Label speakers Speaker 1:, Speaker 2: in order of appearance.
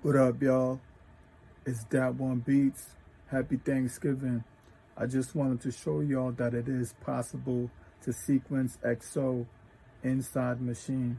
Speaker 1: What up, y'all? It's Dat One Beats. Happy Thanksgiving. I just wanted to show y'all that it is possible to sequence XO inside Maschine.